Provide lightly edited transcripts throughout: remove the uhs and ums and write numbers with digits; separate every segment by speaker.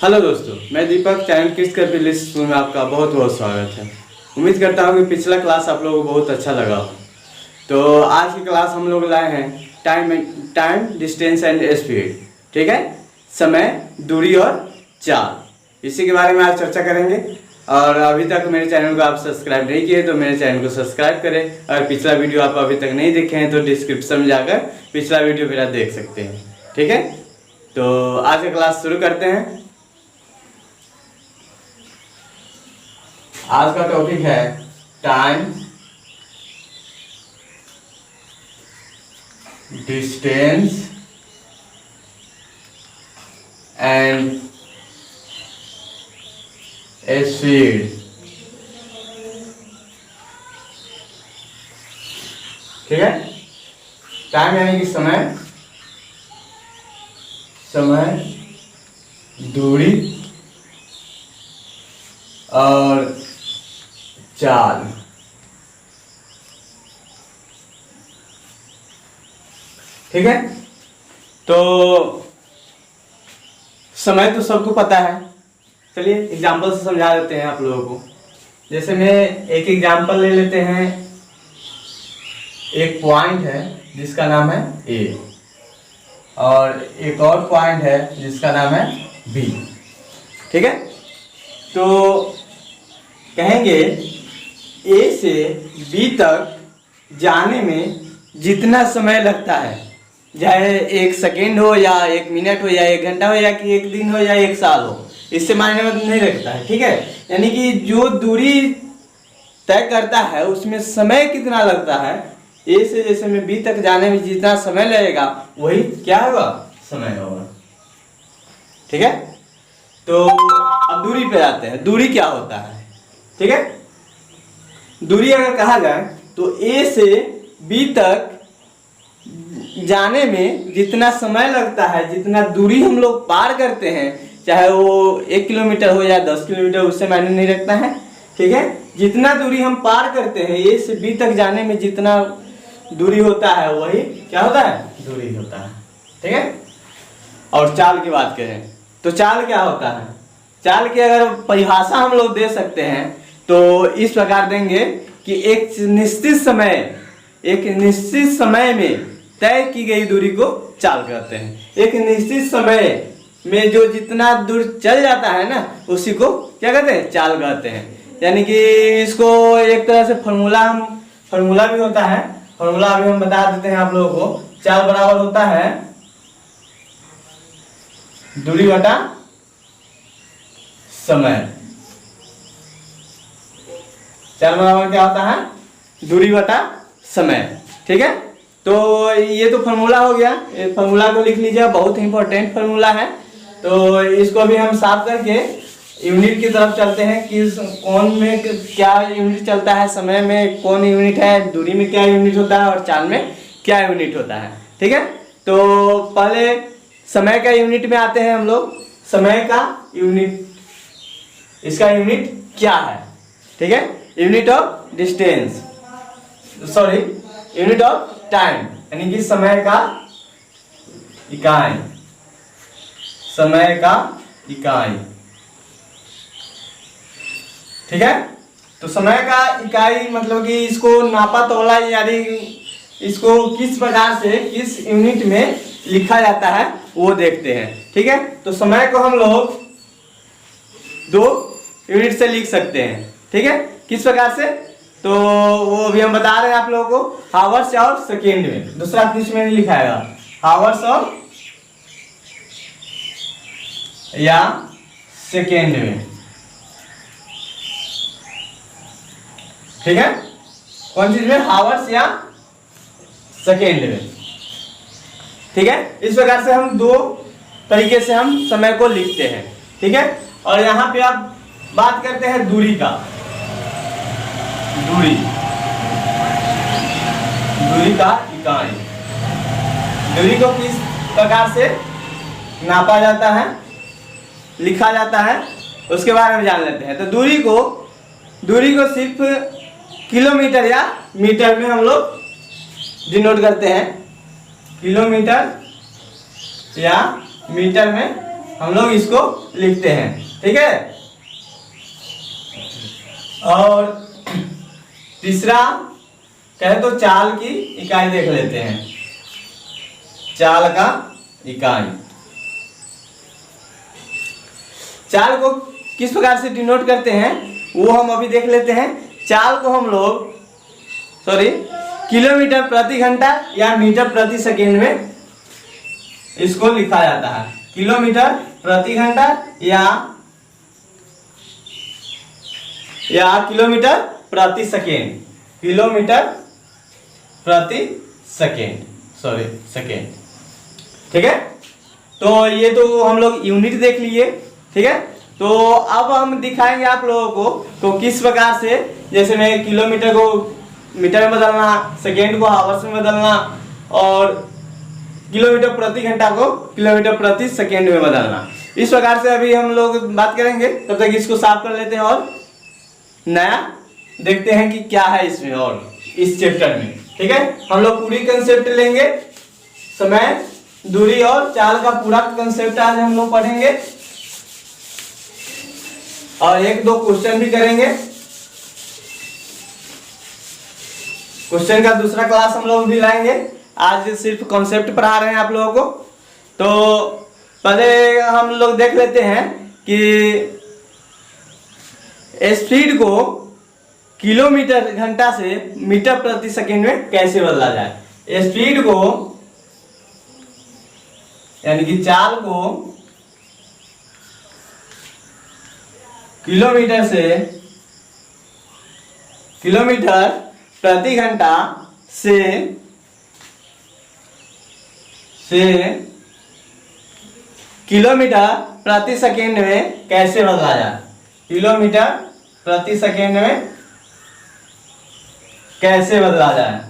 Speaker 1: Hello दोस्तों, मैं दीपक channel kids का प्लेलिस्ट में आपका बहुत बहुत स्वागत है। उम्मीद करता हूँ कि पिछला क्लास आप लोगों को बहुत अच्छा लगा हो। तो आज की क्लास हम लोग लाए हैं टाइम डिस्टेंस एंड स्पीड। ठीक है, समय, दूरी और चाल, इसी के बारे में आज चर्चा करेंगे। और अभी तक मेरे चैनल को आप सब्सक्राइब नहीं किए तो मेरे चैनल को सब्सक्राइब करें। अगर पिछला वीडियो आप अभी तक नहीं देखे हैं तो डिस्क्रिप्शन में जाकर पिछला वीडियो मेरा देख सकते हैं। ठीक है, तो आज का क्लास शुरू करते हैं। आज का टॉपिक है टाइम डिस्टेंस एंड स्पीड। ठीक है, टाइम यानी कि समय, दूरी और चाल। ठीक है, तो समय तो सबको पता है। चलिए एग्जाम्पल से समझा देते हैं आप लोगों को। जैसे मैं एक एग्जाम्पल ले लेते हैं। एक पॉइंट है जिसका नाम है ए और एक और पॉइंट है जिसका नाम है बी। ठीक है, तो कहेंगे ए से बी तक जाने में जितना समय लगता है, चाहे 1 सेकेंड हो या 1 मिनट हो या 1 घंटा हो या कि 1 दिन हो या 1 साल हो, इससे मायने में नहीं रखता है। ठीक है, यानी कि जो दूरी तय करता है उसमें समय कितना लगता है, ए से जैसे में बी तक जाने में जितना समय लगेगा वही क्या होगा, समय होगा। ठीक है, तो अब दूरी पे आते हैं। दूरी क्या होता है? ठीक है, दूरी अगर कहा जाए तो ए से बी तक जाने में जितना समय लगता है, जितना दूरी हम लोग पार करते हैं, चाहे वो 1 किलोमीटर हो या 10 किलोमीटर, उससे मायने नहीं रखता है। ठीक है, जितना दूरी हम पार करते हैं ए से बी तक जाने में जितना दूरी होता है वही क्या होता है, दूरी होता है। ठीक है, और चाल की बात करें तो चाल क्या होता है? चाल की अगर परिभाषा हम लोग दे सकते हैं तो इस प्रकार देंगे कि एक निश्चित समय में तय की गई दूरी को चाल कहते हैं। एक निश्चित समय में जो जितना दूर चल जाता है ना, उसी को क्या कहते हैं, चाल कहते हैं। यानी कि इसको एक तरह से फॉर्मूला भी होता है। फॉर्मूला अभी हम बता देते हैं आप लोगों को। चाल बराबर होता है दूरी बटा समय। चाल बराबर क्या होता है, दूरी बटा समय। ठीक है, तो ये तो फॉर्मूला हो गया। ये फॉर्मूला को लिख लीजिए, बहुत ही इंपॉर्टेंट फॉर्मूला है। तो इसको भी हम साफ करके यूनिट की तरफ चलते हैं कि कौन में क्या यूनिट चलता है, समय में कौन यूनिट है, दूरी में क्या यूनिट होता है और चाल में क्या यूनिट होता है। ठीक है, तो पहले समय का यूनिट में आते हैं हम लोग। समय का यूनिट, इसका यूनिट क्या है? ठीक है, unit of distance, sorry unit of time, यानी कि समय का इकाई। समय का इकाई। ठीक है, तो समय का इकाई मतलब कि इसको नापा तोला, यानी इसको किस प्रकार से किस यूनिट में लिखा जाता है वो देखते हैं। ठीक है, तो समय को हम लोग 2 यूनिट से लिख सकते हैं। ठीक है, किस प्रकार से, तो वो अभी हम बता रहे हैं आप लोगों को। हावर्स और सेकेंड में, दूसरा किस में नहीं लिखाएगा, हावर्स और या सेकेंड में। ठीक है, कौन चीज में, हावर्स या सेकेंड में। ठीक है, इस प्रकार से हम 2 तरीके से हम समय को लिखते हैं। ठीक है, और यहाँ पे आप बात करते हैं दूरी का। दूरी का इकाई। दूरी को किस प्रकार से नापा जाता है, लिखा जाता है, उसके बारे में जान लेते हैं। तो दूरी को सिर्फ किलोमीटर या मीटर में हम लोग डिनोट करते हैं। किलोमीटर या मीटर में हम लोग इसको लिखते हैं, ठीक है। और तीसरा कहे तो चाल की इकाई देख लेते हैं। चाल का इकाई, चाल को किस प्रकार से डिनोट करते हैं वो हम अभी देख लेते हैं। चाल को हम लोग किलोमीटर प्रति घंटा या मीटर प्रति सेकेंड में इसको लिखा जाता है। किलोमीटर प्रति घंटा या किलोमीटर प्रति सेकेंड, किलोमीटर प्रति सेकेंड, सेकेंड, ठीक है। तो ये तो हम लोग यूनिट देख लिए, ठीक है। तो अब हम दिखाएंगे आप लोगों को तो किस प्रकार से, जैसे मैं किलोमीटर को मीटर में बदलना, सेकेंड को आवर्स में बदलना और किलोमीटर प्रति घंटा को किलोमीटर प्रति सेकेंड में बदलना, इस प्रकार से अभी हम लोग बात करेंगे। तब तक इसको साफ कर लेते हैं और नया देखते हैं कि क्या है इसमें और इस चैप्टर में, ठीक है। हम लोग पूरी कंसेप्ट लेंगे, समय, दूरी और चाल का पूरा कंसेप्ट आज हम लोग पढ़ेंगे और एक दो क्वेश्चन भी करेंगे। क्वेश्चन का दूसरा क्लास हम लोग भी लाएंगे, आज सिर्फ कॉन्सेप्ट पढ़ा रहे हैं आप लोगों को। तो पहले हम लोग देख लेते हैं कि स्पीड को किलोमीटर घंटा से मीटर प्रति सेकेंड में कैसे बदला जाए। स्पीड को यानी कि चाल को किलोमीटर से किलोमीटर प्रति घंटा से किलोमीटर प्रति सेकेंड में कैसे बदला जाए। किलोमीटर प्रति सेकेंड में कैसे बदला जाए,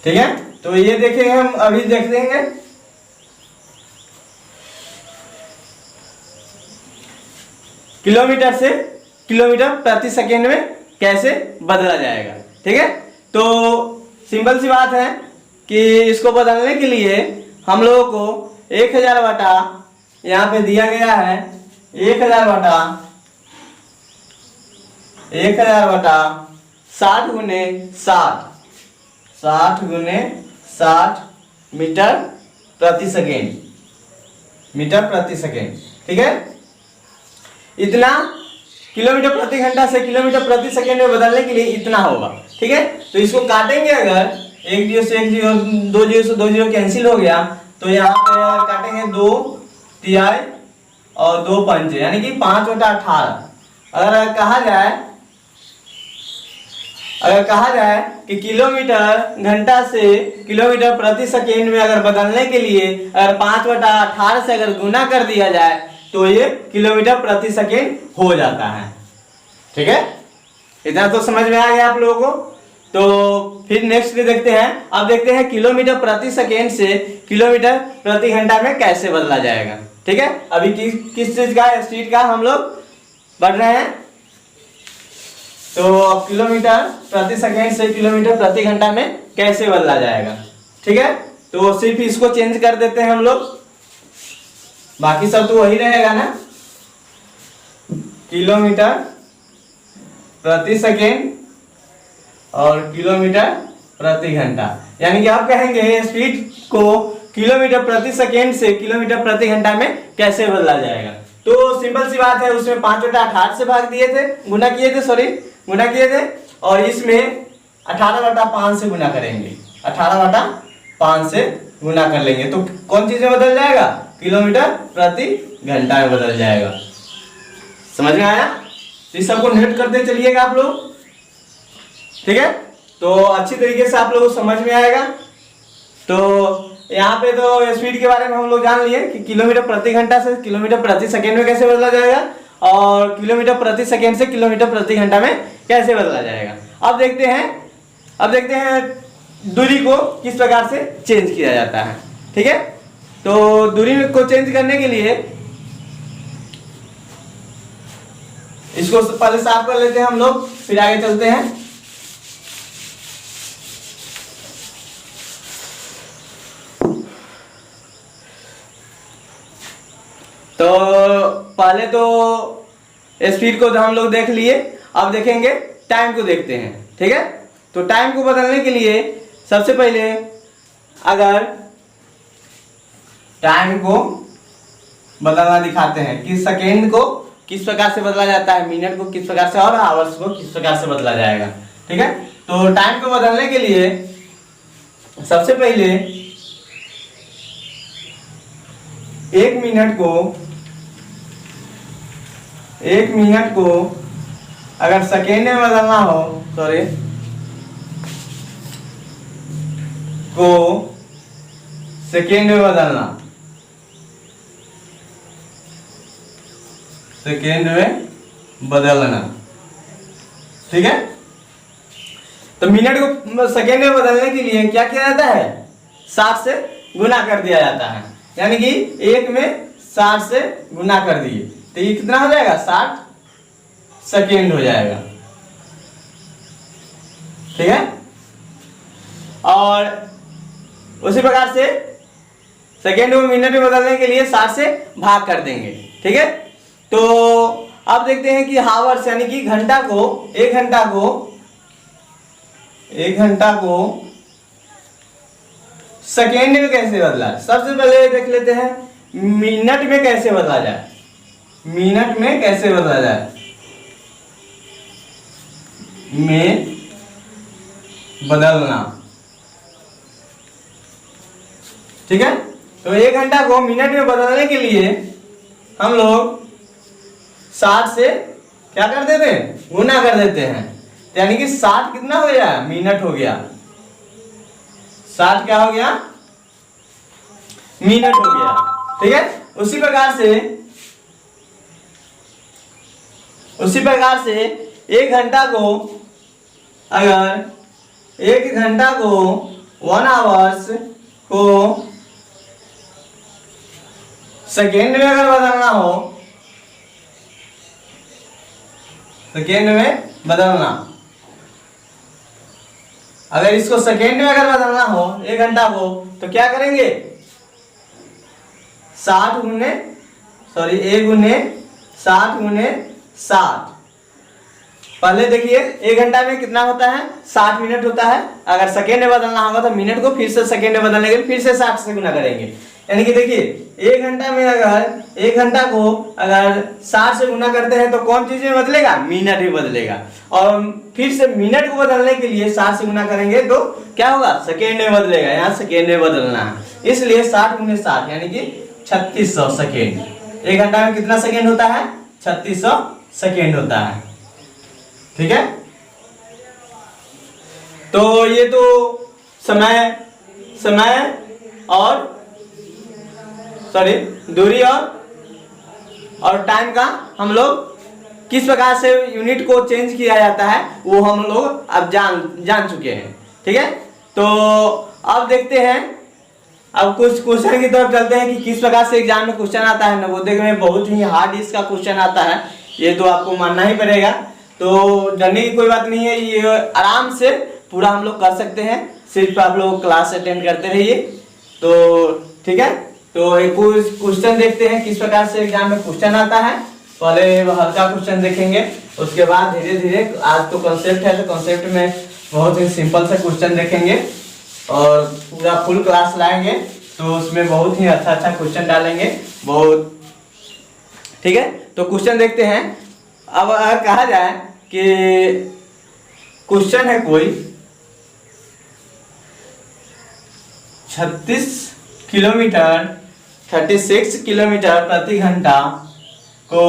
Speaker 1: ठीक है। तो ये देखेंगे हम, अभी देख देंगे। किलोमीटर से किलोमीटर प्रति सेकेंड में कैसे बदला जाएगा, ठीक है। तो सिंपल सी बात है कि इसको बदलने के लिए हम लोगों को 1000 बटा, यहाँ पे दिया गया है 1000 बटा 60 गुने 60 गुने 60 मीटर प्रति सेकेंड, मीटर प्रति सेकेंड, ठीक है। इतना किलोमीटर प्रति घंटा से किलोमीटर प्रति सेकेंड में बदलने के लिए इतना होगा, ठीक है। तो इसको काटेंगे, अगर 1 जीरो से 1 जीरो, 2 जीरो से 2 जीरो कैंसिल हो गया तो यहाँ पे काटेंगे 2 तिहाई और 2 पंचे, यानी कि 5/18। अगर कहा जाए कि किलोमीटर घंटा से किलोमीटर प्रति सेकेंड में अगर बदलने के लिए अगर 5/18 से अगर गुना कर दिया जाए तो ये किलोमीटर प्रति सेकेंड हो जाता है, ठीक है। इतना तो समझ में आ गया आप लोगों को। तो फिर नेक्स्ट देखते हैं। अब देखते हैं किलोमीटर प्रति सेकेंड से किलोमीटर प्रति घंटा में कैसे बदला जाएगा, ठीक है। अभी किस चीज का, स्पीड का हम लोग बढ़ रहे हैं। तो किलोमीटर प्रति सेकेंड से किलोमीटर प्रति घंटा में कैसे बदला जाएगा, ठीक है। तो सिर्फ इसको चेंज कर देते हैं हम लोग, बाकी सब तो वही रहेगा ना। किलोमीटर प्रति सेकेंड और किलोमीटर प्रति घंटा, यानी कि आप कहेंगे स्पीड को किलोमीटर प्रति सेकेंड से किलोमीटर प्रति घंटा में कैसे बदला जाएगा। तो सिंपल सी बात है, उसमें 5/18 से भाग दिए थे, गुना किए थे और इसमें 18/5 से गुना करेंगे, 18/5 से गुना कर लेंगे तो कौन चीज में बदल जाएगा, किलोमीटर प्रति घंटा में बदल जाएगा। समझ में आया। इस सबको नोट करते चलिएगा आप लोग, ठीक है। तो अच्छी तरीके से आप लोगों को समझ में आएगा। तो यहाँ पे तो स्पीड के बारे में हम लोग जान लिए कि किलोमीटर प्रति घंटा से किलोमीटर प्रति सेकेंड में कैसे बदला जाएगा और किलोमीटर प्रति सेकेंड से किलोमीटर प्रति घंटा में कैसे बदला जाएगा। अब देखते हैं दूरी को किस प्रकार से चेंज किया जाता है, ठीक है। तो दूरी को चेंज करने के लिए इसको पहले साफ कर लेते हैं हम लोग, फिर आगे चलते हैं। तो पहले तो स्पीड को हम लोग देख लिए, अब देखेंगे टाइम को देखते हैं। ठीक है, तो टाइम को बदलने के लिए सबसे पहले अगर टाइम को बदलना दिखाते हैं कि सेकेंड को किस प्रकार से बदला जाता है, मिनट को किस प्रकार से और आवर्स को किस प्रकार से बदला जाएगा। ठीक है, तो टाइम को बदलने के लिए सबसे पहले 1 मिनट को अगर सेकेंड में बदलना हो, सॉरी को सेकेंड में बदलना, सेकेंड में बदलना। ठीक है, तो मिनट को सेकेंड में बदलने के लिए क्या किया जाता है, 60 से गुना कर दिया जाता है, यानी कि 1 में 60 से गुना कर दिए तो ये कितना हो जाएगा, 60 सेकेंड हो जाएगा। ठीक है, और उसी प्रकार से सेकेंड को मिनट में बदलने के लिए 60 से भाग कर देंगे। ठीक है, तो अब देखते हैं कि हावर्स यानी कि घंटा को, एक घंटा को सेकेंड में कैसे बदला है। सबसे पहले देख लेते हैं मिनट में कैसे बदला जाए, मिनट में कैसे बदला जाए, में बदलना। ठीक है, तो 1 घंटा को मिनट में बदलने के लिए हम लोग 60 से क्या कर देते हैं, गुना कर देते हैं, यानी कि 60 कितना हो गया, मिनट हो गया, 60 क्या हो गया, मिनट हो गया। ठीक है, उसी प्रकार से 1 घंटा को अगर 1 घंटा को 1 आवर्स को सेकेंड में अगर बदलना हो, सेकेंड में बदलना, अगर इसको सेकेंड में अगर बदलना हो 1 घंटा को, तो क्या करेंगे, 1 गुने 60 गुने 60। पहले देखिए 1 घंटा में कितना होता है, 60 मिनट होता है। अगर सेकेंड में बदलना होगा तो मिनट को फिर से सेकेंड में बदलने के लिए फिर से 60 से गुना करेंगे, यानी कि देखिए 1 घंटा में अगर 1 घंटा को अगर 60 से गुना करते हैं तो कौन चीज में बदलेगा, मिनट ही बदलेगा। और फिर से मिनट को बदलने के लिए 60 से गुना करेंगे तो क्या होगा, सेकेंड में बदलेगा, यहाँ सेकेंड में बदलना है, इसलिए 60 गुने 60 यानी कि 3600 सेकेंड। 1 घंटा में कितना सेकेंड होता है, 3600 सेकेंड होता है। ठीक है, तो ये तो समय और दूरी और टाइम का हम लोग किस प्रकार से यूनिट को चेंज किया जाता है वो हम लोग अब जान चुके हैं। ठीक है, तो अब देखते हैं, अब कुछ क्वेश्चन की तरफ चलते हैं कि किस प्रकार से एग्जाम में क्वेश्चन आता है। नवोदय में बहुत ही हार्ड इसका क्वेश्चन आता है, ये तो आपको मानना ही पड़ेगा। तो डरने की कोई बात नहीं है, ये आराम से पूरा हम लोग कर सकते हैं, सिर्फ आप लोग क्लास अटेंड करते रहिए। तो ठीक है, तो एक क्वेश्चन देखते हैं किस प्रकार से एग्जाम में क्वेश्चन आता है। पहले हल्का क्वेश्चन देखेंगे, उसके बाद धीरे धीरे, आज तो कॉन्सेप्ट है तो कॉन्सेप्ट में बहुत ही सिंपल से क्वेश्चन देखेंगे और पूरा फुल क्लास लाएंगे तो उसमें बहुत ही अच्छा क्वेश्चन डालेंगे बहुत। ठीक है, तो क्वेश्चन देखते हैं। अब अगर कहा जाए कि क्वेश्चन है कोई 36 किलोमीटर प्रति घंटा को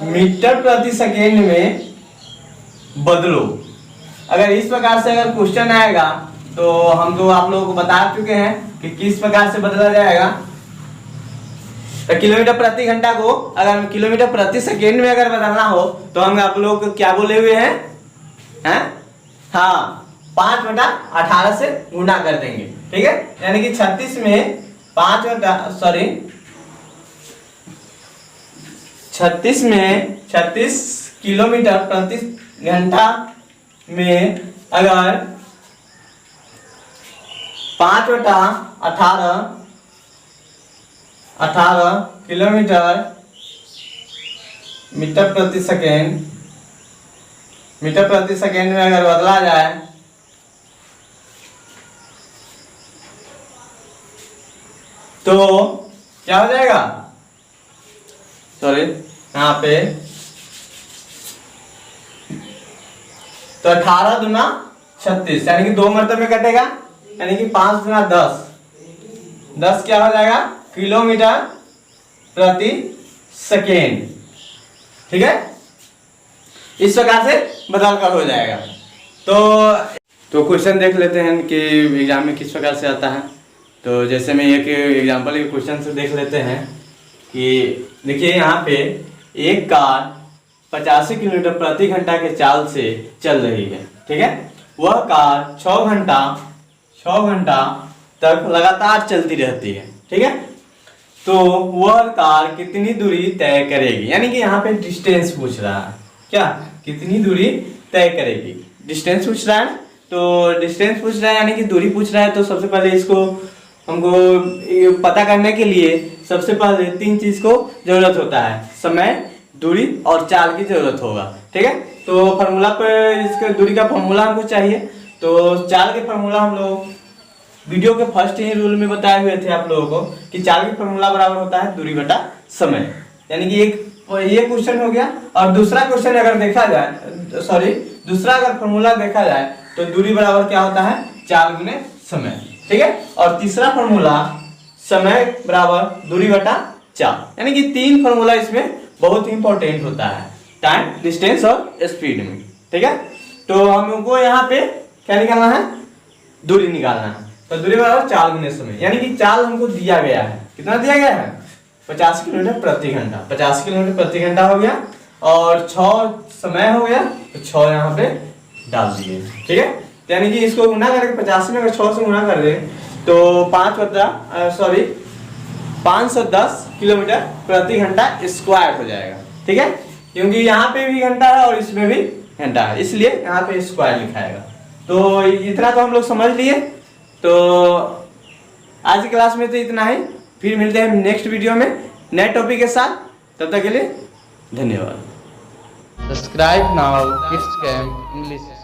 Speaker 1: मीटर प्रति सेकेंड में बदलो। अगर इस प्रकार से अगर क्वेश्चन आएगा तो हम तो आप लोगों को बता चुके हैं कि किस प्रकार से बदला जाएगा। तो किलोमीटर प्रति घंटा को अगर किलोमीटर प्रति सेकेंड में अगर बदलना हो तो हम आप लोग को क्या बोले हुए हैं, हाँ 5/18 से गुणा कर देंगे। ठीक है, यानी कि 36 में 36 किलोमीटर प्रति घंटा में अगर 5/18 किलोमीटर मीटर प्रति सेकेंड में अगर बदला जाए तो क्या हो जाएगा, सॉरी यहाँ पे, तो 18 दूना 36 यानी कि 2 मरतबे में कटेगा, यानी कि 5 दूना 10 क्या हो जाएगा, किलोमीटर प्रति सेकेंड। ठीक है, इस प्रकार से बदल कर हो जाएगा। तो क्वेश्चन देख लेते हैं कि एग्जाम में किस प्रकार से आता है। तो जैसे मैं एक एग्जांपल के क्वेश्चन से देख लेते हैं कि देखिए यहाँ पे एक कार 85 किलोमीटर प्रति घंटा के चाल से चल रही है। ठीक है, वह कार 6 घंटा तक लगातार चलती रहती है। ठीक है, तो वह कार कितनी दूरी तय करेगी, यानी कि यहाँ पे डिस्टेंस पूछ रहा है, क्या कितनी दूरी तय करेगी, डिस्टेंस पूछ रहा है। तो डिस्टेंस पूछ रहा है यानी कि दूरी पूछ रहा है, तो सबसे पहले इसको हमको पता करने के लिए सबसे पहले 3 चीज को जरूरत होता है, समय, दूरी और चाल की जरूरत होगा। ठीक है, तो फार्मूला पर इसके दूरी का फार्मूला हमको चाहिए। तो चाल के फार्मूला हम लोग वीडियो के फर्स्ट ही रूल में बताए हुए थे आप लोगों को कि चाल की फार्मूला बराबर होता है दूरी बटा समय, यानी कि ये क्वेश्चन हो गया। और दूसरा क्वेश्चन अगर देखा जाए, दूसरा अगर फार्मूला देखा जाए तो दूरी बराबर क्या होता है, चाल गुने समय। ठीक है, और तीसरा फार्मूला समय बराबर दूरी बटा चाल, यानी कि 3 फार्मूला इसमें बहुत इंपॉर्टेंट होता है टाइम, डिस्टेंस और स्पीड में। ठीक है, तो हमको यहाँ पे क्या निकालना है, दूरी निकालना है। तो दूरी बराबर चाल गुने समय, यानी कि चाल हमको दिया गया है, कितना दिया गया है, 50 किलोमीटर प्रति घंटा। 50 किलोमीटर प्रति घंटा हो गया और 6 समय हो गया, तो 6 यहाँ पे डाल दिए। ठीक है, यानी कि इसको गुना करके 50 में अगर 6 से गुना कर दे तो 510 किलोमीटर प्रति घंटा स्क्वायर हो जाएगा। ठीक है, क्योंकि यहाँ पे भी घंटा है और इसमें भी घंटा है, इसलिए यहाँ पे स्क्वायर लिखाएगा। तो इतना तो हम लोग समझ लिए। तो आज की क्लास में तो इतना ही, फिर मिलते हैं नेक्स्ट वीडियो में नए टॉपिक के साथ। तब तक के लिए धन्यवाद।
Speaker 2: Subscribe now, Kids Camp English.